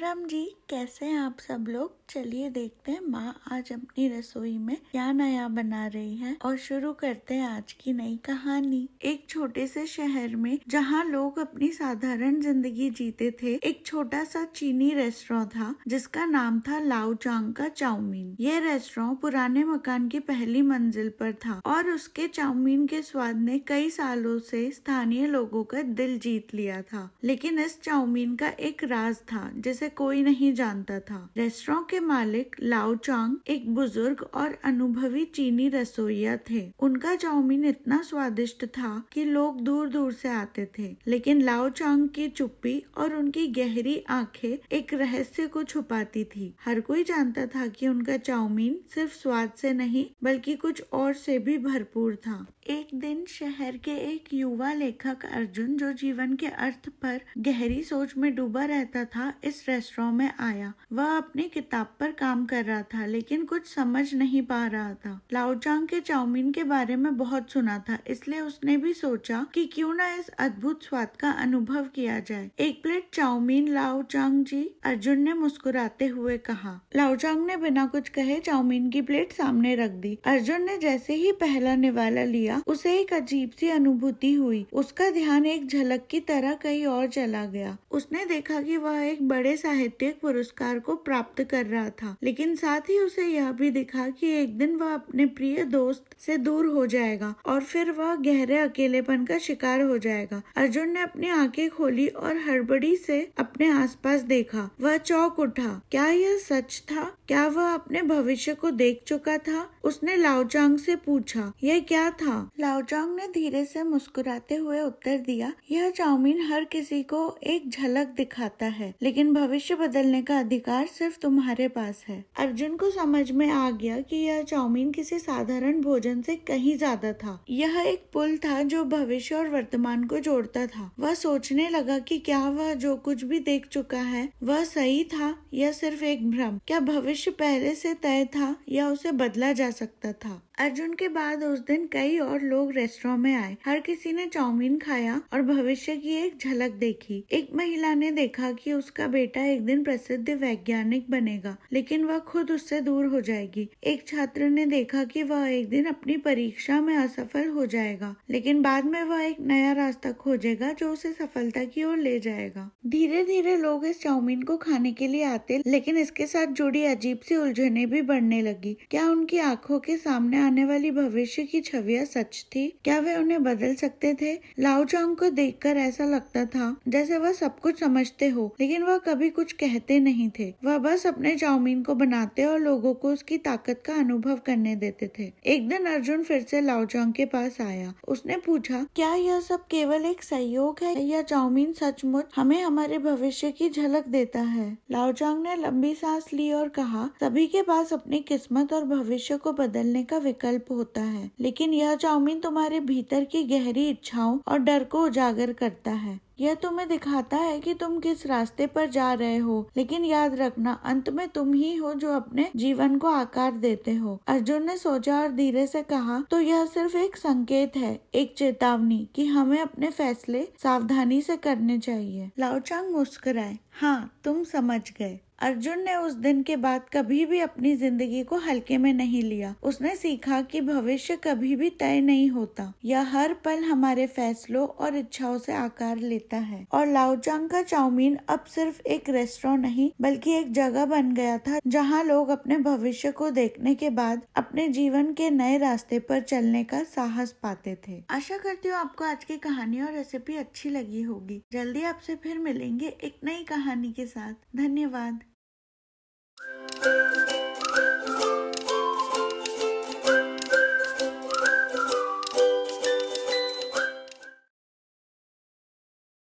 राम जी, कैसे हैं आप सब लोग। चलिए देखते हैं माँ आज अपनी रसोई में क्या नया बना रही है और शुरू करते हैं आज की नई कहानी। एक छोटे से शहर में जहाँ लोग अपनी साधारण जिंदगी जीते थे, एक छोटा सा चीनी रेस्टोरेंट था जिसका नाम था लाओ चांग का चाउमीन। यह रेस्टोरेंट पुराने मकान की पहली मंजिल पर था और उसके चाउमीन के स्वाद ने कई सालों से स्थानीय लोगों का दिल जीत लिया था। लेकिन इस चाउमीन का एक राज था जिसे कोई नहीं जानता था। रेस्टोरेंट के मालिक लाओ चांग एक बुजुर्ग और अनुभवी चीनी रसोइया थे। उनका चाउमीन इतना स्वादिष्ट था कि लोग दूर दूर से आते थे, लेकिन लाओ चांग की चुप्पी और उनकी गहरी आंखें एक रहस्य को छुपाती थी। हर कोई जानता था कि उनका चाउमीन सिर्फ स्वाद से नहीं बल्कि कुछ और से भी भरपूर था। एक दिन शहर के एक युवा लेखक अर्जुन, जो जीवन के अर्थ पर गहरी सोच में डूबा रहता था, इस रेस्टोरेंट में आया। वह अपनी किताब पर काम कर रहा था लेकिन कुछ समझ नहीं पा रहा था। लाओ चांग के चाउमीन के बारे में बहुत सुना था, इसलिए उसने भी सोचा कि क्यों ना इस अद्भुत स्वाद का अनुभव किया जाए। एक प्लेट चाउमीन लाओ चांग जी, अर्जुन ने मुस्कुराते हुए कहा। लाओ चांग ने बिना कुछ कहे चाउमीन की प्लेट सामने रख दी। अर्जुन ने जैसे ही पहला निवाला लिया, उसे एक अजीब सी अनुभूति हुई। उसका ध्यान एक झलक की तरह कहीं और चला गया। उसने देखा कि वह एक बड़े साहित्यिक पुरस्कार को प्राप्त कर रहा था, लेकिन साथ ही उसे यह भी दिखा कि एक दिन वह अपने प्रिय दोस्त से दूर हो जाएगा और फिर वह गहरे अकेलेपन का शिकार हो जाएगा। अर्जुन ने अपनी आंखें खोली और हड़बड़ी से अपने आसपास देखा। वह चौंक उठा। क्या यह सच था? क्या वह अपने भविष्य को देख चुका था? उसने लाओ चांग से पूछा, यह क्या था? लाओ चांग ने धीरे से मुस्कुराते हुए उत्तर दिया, यह चाउमीन हर किसी को एक झलक दिखाता है, लेकिन भविष्य बदलने का अधिकार सिर्फ तुम्हारे पास है। अर्जुन को समझ में आ गया कि यह चाउमीन किसी साधारण भोजन से कहीं ज्यादा था। यह एक पुल था जो भविष्य और वर्तमान को जोड़ता था। वह सोचने लगा कि क्या वह जो कुछ भी देख चुका है वह सही था या सिर्फ एक भ्रम। क्या भविष्य पहले से तय था या उसे बदला जा सकता था? अर्जुन के बाद उस दिन कई और लोग रेस्टोरेंट में आए। हर किसी ने चाउमीन खाया और भविष्य की एक झलक देखी। एक महिला ने देखा कि उसका बेटा एक दिन प्रसिद्ध वैज्ञानिक बनेगा, लेकिन वह खुद उससे दूर हो जाएगी। एक छात्र ने देखा कि वह एक दिन अपनी परीक्षा में असफल हो जाएगा, लेकिन बाद में वह एक नया रास्ता खोजेगा जो उसे सफलता की ओर ले जाएगा। धीरे धीरे लोग इस चाउमीन को खाने के लिए आते, लेकिन इसके साथ जुड़ी अजीब सी उलझने भी बढ़ने लगी। क्या उनकी आंखों के सामने आने वाली भविष्य की छवियां सच थी? क्या वे उन्हें बदल सकते थे? लाओ चांग को देखकर ऐसा लगता था जैसे वह सब कुछ समझते हो, लेकिन वह कभी कुछ कहते नहीं थे। वह बस अपने चाउमीन को बनाते और लोगों को उसकी ताकत का अनुभव करने देते थे। एक दिन अर्जुन फिर से लाओ चांग के पास आया। उसने पूछा, क्या यह सब केवल एक संयोग है या चाउमीन सचमुच हमें हमारे भविष्य की झलक देता है? लाओ चांग ने लंबी सांस ली और कहा, सभी के पास अपनी किस्मत और भविष्य को बदलने का विकल्प होता है, लेकिन यह चाउमीन तुम्हारे भीतर की गहरी इच्छाओं और डर को उजागर करता है। यह तुम्हें दिखाता है कि तुम किस रास्ते पर जा रहे हो, लेकिन याद रखना, अंत में तुम ही हो जो अपने जीवन को आकार देते हो। अर्जुन ने सोचा और धीरे से कहा, तो यह सिर्फ एक संकेत है, एक चेतावनी कि हमें अपने फैसले सावधानी से करने चाहिए। लाओ चांग मुस्कुराए। हाँ, तुम समझ गए। अर्जुन ने उस दिन के बाद कभी भी अपनी जिंदगी को हल्के में नहीं लिया। उसने सीखा कि भविष्य कभी भी तय नहीं होता, यह हर पल हमारे फैसलों और इच्छाओं से आकार लेता है। और लाओ चांग का चाउमीन अब सिर्फ एक रेस्टोरेंट नहीं बल्कि एक जगह बन गया था जहाँ लोग अपने भविष्य को देखने के बाद अपने जीवन के नए रास्ते पर चलने का साहस पाते थे। आशा करती हूँ आपको आज की कहानी और रेसिपी अच्छी लगी होगी। जल्दी आपसे फिर मिलेंगे एक नई कहानी के साथ। धन्यवाद।